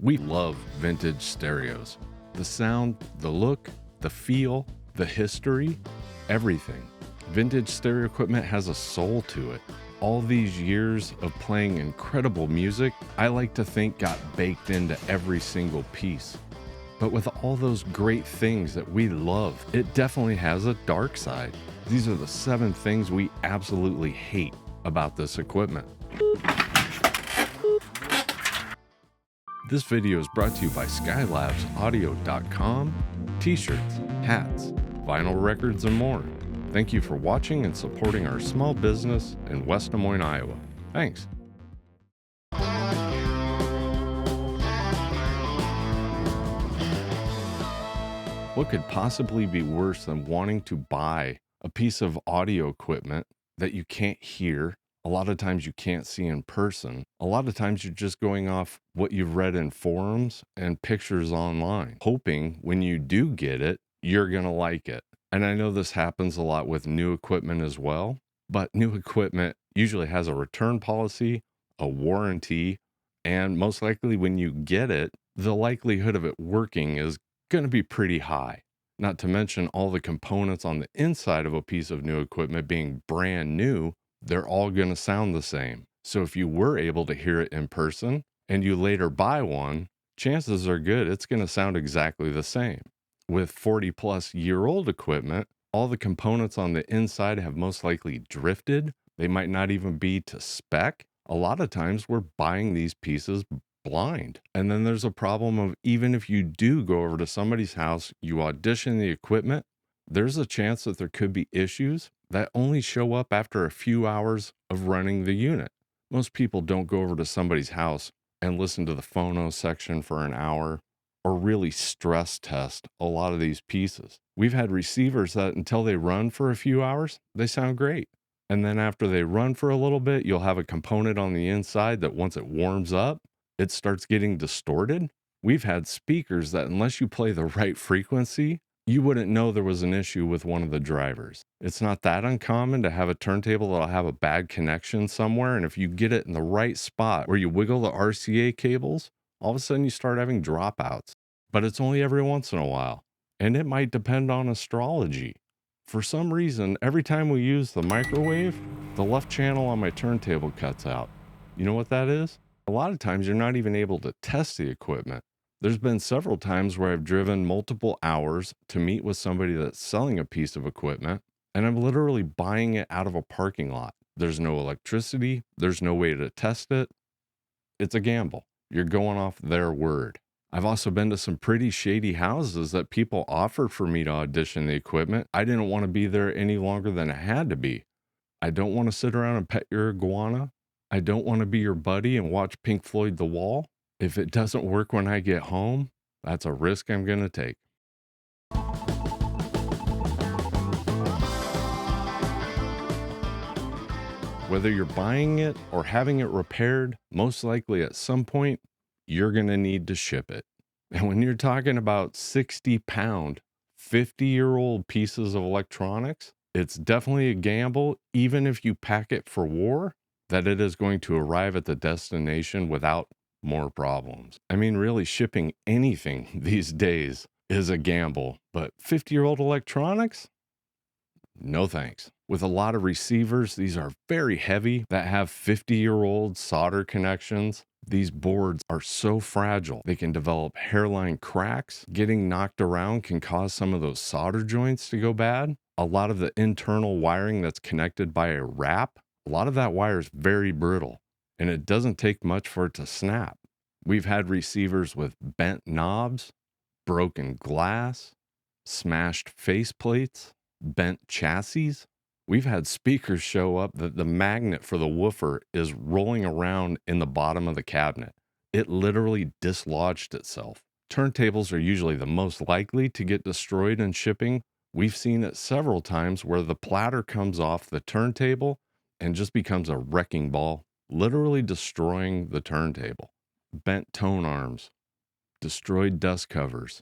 We love vintage stereos. The sound, the look, the feel, the history, everything. Vintage stereo equipment has a soul to it. All these years of playing incredible music, I like to think got baked into every single piece. But with all those great things that we love, it definitely has a dark side. These are the 7 things we absolutely hate about this equipment. This video is brought to you by skylabsaudio.com, t-shirts, hats, vinyl records, and more. Thank you for watching and supporting our small business in West Des Moines, Iowa. Thanks. What could possibly be worse than wanting to buy a piece of audio equipment that you can't hear? A lot of times you can't see in person. A lot of times you're just going off what you've read in forums and pictures online, hoping when you do get it, you're going to like it. And I know this happens a lot with new equipment as well, but new equipment usually has a return policy, a warranty, and most likely when you get it, the likelihood of it working is going to be pretty high. Not to mention all the components on the inside of a piece of new equipment being brand new, they're all going to sound the same. So if you were able to hear it in person and you later buy one, chances are good it's going to sound exactly the same. With 40-plus-year-old equipment, all the components on the inside have most likely drifted. They might not even be to spec. A lot of times we're buying these pieces blind. And then there's a problem of even if you do go over to somebody's house, you audition the equipment, there's a chance that there could be issues that only show up after a few hours of running the unit. Most people don't go over to somebody's house and listen to the phono section for an hour or really stress test a lot of these pieces. We've had receivers that until they run for a few hours, they sound great. And then after they run for a little bit, you'll have a component on the inside that once it warms up, it starts getting distorted. We've had speakers that unless you play the right frequency, you wouldn't know there was an issue with one of the drivers. It's not that uncommon to have a turntable that'll have a bad connection somewhere, and if you get it in the right spot where you wiggle the RCA cables, all of a sudden you start having dropouts. But it's only every once in a while, and it might depend on astrology. For some reason, every time we use the microwave, the left channel on my turntable cuts out. You know what that is? A lot of times you're not even able to test the equipment. There's been several times where I've driven multiple hours to meet with somebody that's selling a piece of equipment, and I'm literally buying it out of a parking lot. There's no electricity. There's no way to test it. It's a gamble. You're going off their word. I've also been to some pretty shady houses that people offered for me to audition the equipment. I didn't want to be there any longer than I had to be. I don't want to sit around and pet your iguana. I don't want to be your buddy and watch Pink Floyd The Wall. If it doesn't work when I get home, that's a risk I'm going to take. Whether you're buying it or having it repaired, most likely at some point, you're going to need to ship it. And when you're talking about 60-pound, 50-year-old pieces of electronics, it's definitely a gamble, even if you pack it for war, that it is going to arrive at the destination without more problems. I mean, really, shipping anything these days is a gamble, but 50-year-old electronics? No thanks. With a lot of receivers, these are very heavy that have 50-year-old solder connections. These boards are so fragile, they can develop hairline cracks. Getting knocked around can cause some of those solder joints to go bad. A lot of the internal wiring that's connected by a wrap, a lot of that wire is very brittle, and it doesn't take much for it to snap. We've had receivers with bent knobs, broken glass, smashed faceplates, bent chassis. We've had speakers show up that the magnet for the woofer is rolling around in the bottom of the cabinet. It literally dislodged itself. Turntables are usually the most likely to get destroyed in shipping. We've seen it several times where the platter comes off the turntable and just becomes a wrecking ball, literally destroying the turntable. Bent tone arms, destroyed dust covers.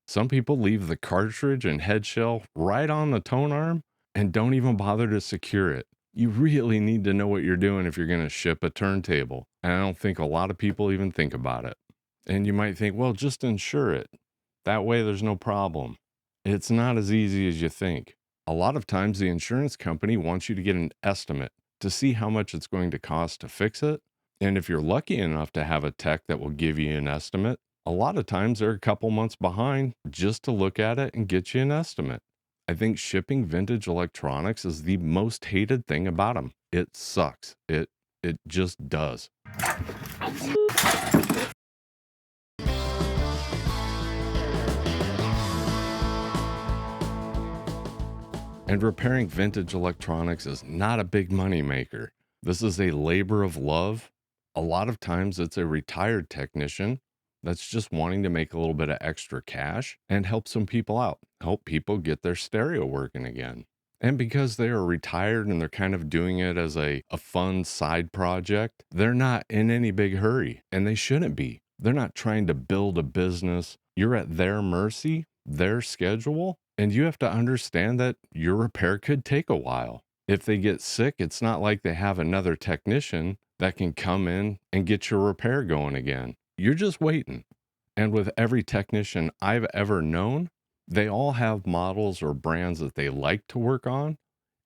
Some people leave the cartridge and head shell right on the tone arm and don't even bother to secure it. You really need to know what you're doing if you're going to ship a turntable, and I don't think a lot of people even think about it. And you might think, well, just insure it. That way there's no problem. It's not as easy as you think. A lot of times the insurance company wants you to get an estimate to see how much it's going to cost to fix it. And if you're lucky enough to have a tech that will give you an estimate, a lot of times they're a couple months behind just to look at it and get you an estimate. I think shipping vintage electronics is the most hated thing about them. It sucks. It just does. And repairing vintage electronics is not a big money maker. This is a labor of love. A lot of times it's a retired technician that's just wanting to make a little bit of extra cash and help some people out, help people get their stereo working again. And because they are retired and they're kind of doing it as a fun side project, they're not in any big hurry and they shouldn't be. They're not trying to build a business. You're at their mercy, their schedule, and you have to understand that your repair could take a while. If they get sick, it's not like they have another technician that can come in and get your repair going again. You're just waiting. And with every technician I've ever known, they all have models or brands that they like to work on.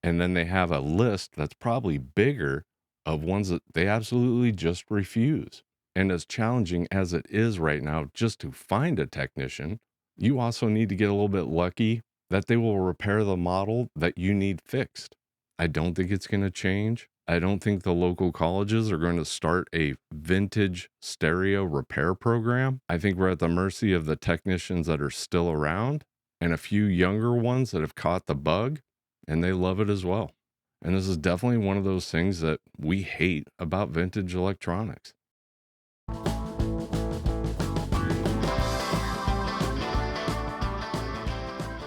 And then they have a list that's probably bigger of ones that they absolutely just refuse. And as challenging as it is right now, just to find a technician, you also need to get a little bit lucky that they will repair the model that you need fixed. I don't think it's going to change. I don't think the local colleges are going to start a vintage stereo repair program. I think we're at the mercy of the technicians that are still around and a few younger ones that have caught the bug and they love it as well. And this is definitely one of those things that we hate about vintage electronics.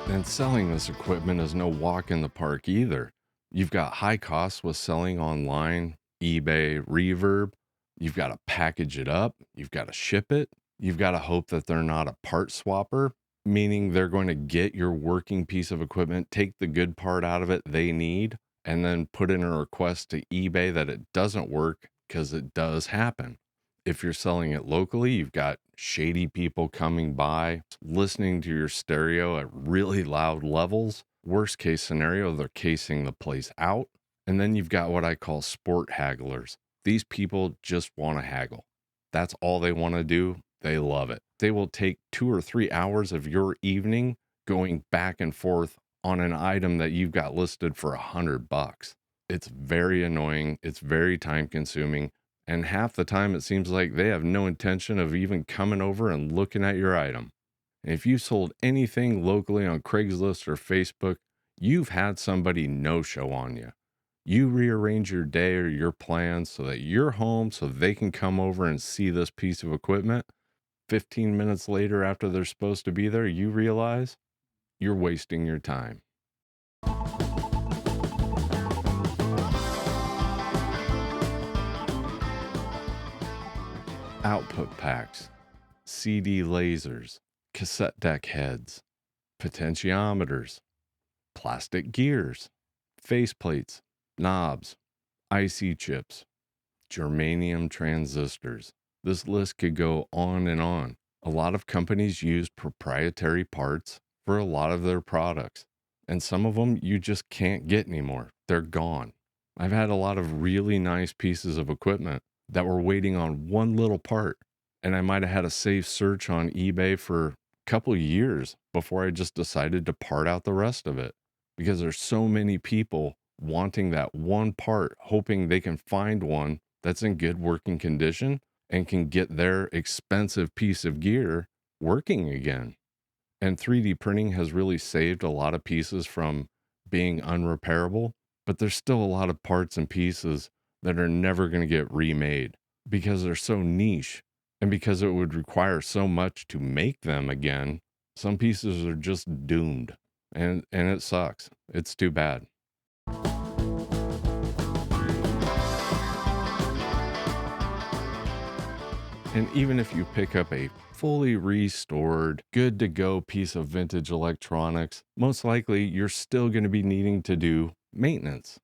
And selling this equipment is no walk in the park either. You've got high costs with selling online, eBay, Reverb. You've got to package it up. You've got to ship it. You've got to hope that they're not a part swapper, meaning they're going to get your working piece of equipment, take the good part out of it they need, and then put in a request to eBay that it doesn't work because it does happen. If you're selling it locally, you've got shady people coming by, listening to your stereo at really loud levels. Worst case scenario, they're casing the place out. And then you've got what I call sport hagglers. These people just want to haggle. That's all they want to do. They love it. They will take 2 or 3 hours of your evening going back and forth on an item that you've got listed for $100. It's very annoying. It's very time consuming. And half the time, it seems like they have no intention of even coming over and looking at your item. And if you sold anything locally on Craigslist or Facebook, you've had somebody no show on you. You rearrange your day or your plans so that you're home so they can come over and see this piece of equipment. 15 minutes later, after they're supposed to be there, you realize you're wasting your time. Output packs, CD lasers, cassette deck heads, potentiometers, plastic gears, faceplates, knobs, IC chips, germanium transistors. This list could go on and on. A lot of companies use proprietary parts for a lot of their products, and some of them you just can't get anymore. They're gone. I've had a lot of really nice pieces of equipment that were waiting on one little part, and I might have had a safe search on eBay for a couple years before I just decided to part out the rest of it because there's so many people wanting that one part, hoping they can find one that's in good working condition and can get their expensive piece of gear working again. And 3D printing has really saved a lot of pieces from being unrepairable, but there's still a lot of parts and pieces that are never going to get remade because they're so niche and because it would require so much to make them again. Some pieces are just doomed and it sucks. It's too bad. And even if you pick up a fully restored, good to go piece of vintage electronics, most likely you're still going to be needing to do maintenance.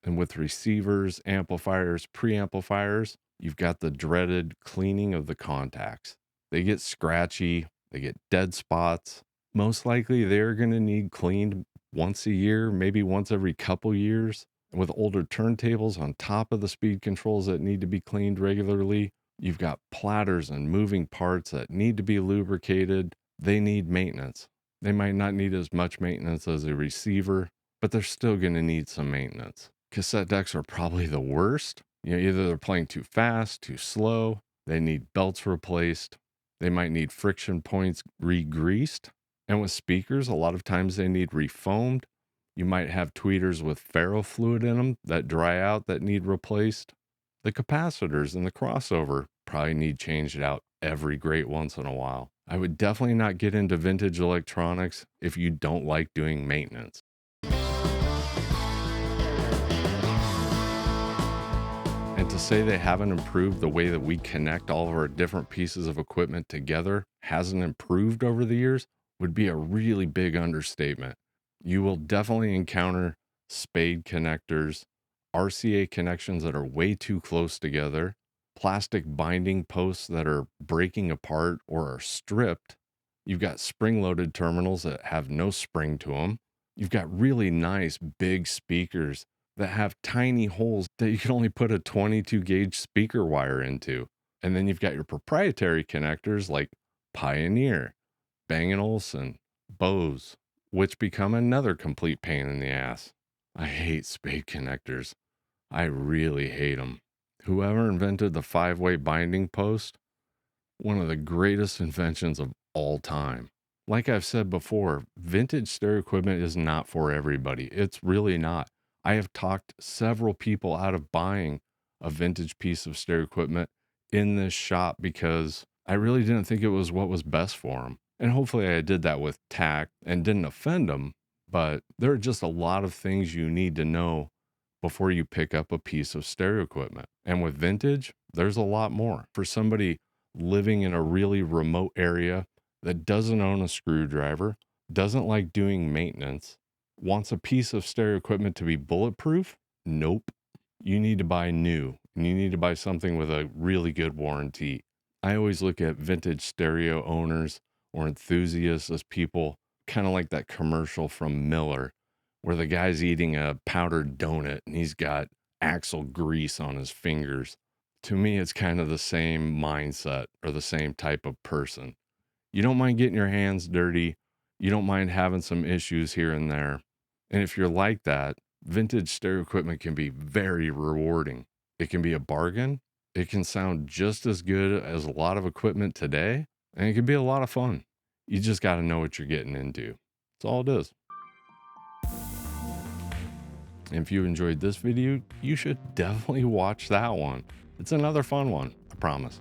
And with receivers, amplifiers, preamplifiers, you've got the dreaded cleaning of the contacts. They get scratchy, they get dead spots. Most likely they're going to need cleaned once a year, maybe once every couple years. And with older turntables on top of the speed controls that need to be cleaned regularly, you've got platters and moving parts that need to be lubricated. They need maintenance. They might not need as much maintenance as a receiver, but they're still going to need some maintenance. Cassette decks are probably the worst. Either they're playing too fast, too slow, they need belts replaced, they might need friction points re-greased. And with speakers, a lot of times they need refoamed. You might have tweeters with ferro fluid in them that dry out that need replaced. The capacitors in the crossover probably need changed out every great once in a while. I would definitely not get into vintage electronics if you don't like doing maintenance. And to say they haven't improved the way that we connect all of our different pieces of equipment together hasn't improved over the years would be a really big understatement. You will definitely encounter spade connectors, RCA connections that are way too close together, plastic binding posts that are breaking apart or are stripped. You've got spring-loaded terminals that have no spring to them. You've got really nice big speakers that have tiny holes that you can only put a 22 gauge speaker wire into. And then you've got your proprietary connectors like Pioneer, Bang& Olufsen, Bose, which become another complete pain in the ass. I hate spade connectors. I really hate them. Whoever invented the 5-way binding post, one of the greatest inventions of all time. Like I've said before, vintage stereo equipment is not for everybody. It's really not. I have talked several people out of buying a vintage piece of stereo equipment in this shop because I really didn't think it was what was best for them. And hopefully I did that with tact and didn't offend them. But there are just a lot of things you need to know before you pick up a piece of stereo equipment. And with vintage, there's a lot more. For somebody living in a really remote area that doesn't own a screwdriver, doesn't like doing maintenance, wants a piece of stereo equipment to be bulletproof? Nope. You need to buy new, and you need to buy something with a really good warranty. I always look at vintage stereo owners or enthusiasts as people kind of like that commercial from Miller where the guy's eating a powdered donut and he's got axle grease on his fingers. To me, it's kind of the same mindset or the same type of person. You don't mind getting your hands dirty. You don't mind having some issues here and there. And if you're like that, vintage stereo equipment can be very rewarding. It can be a bargain. It can sound just as good as a lot of equipment today, and it can be a lot of fun. You just got to know what you're getting into. That's all it is. And if you enjoyed this video, you should definitely watch that one. It's another fun one, I promise.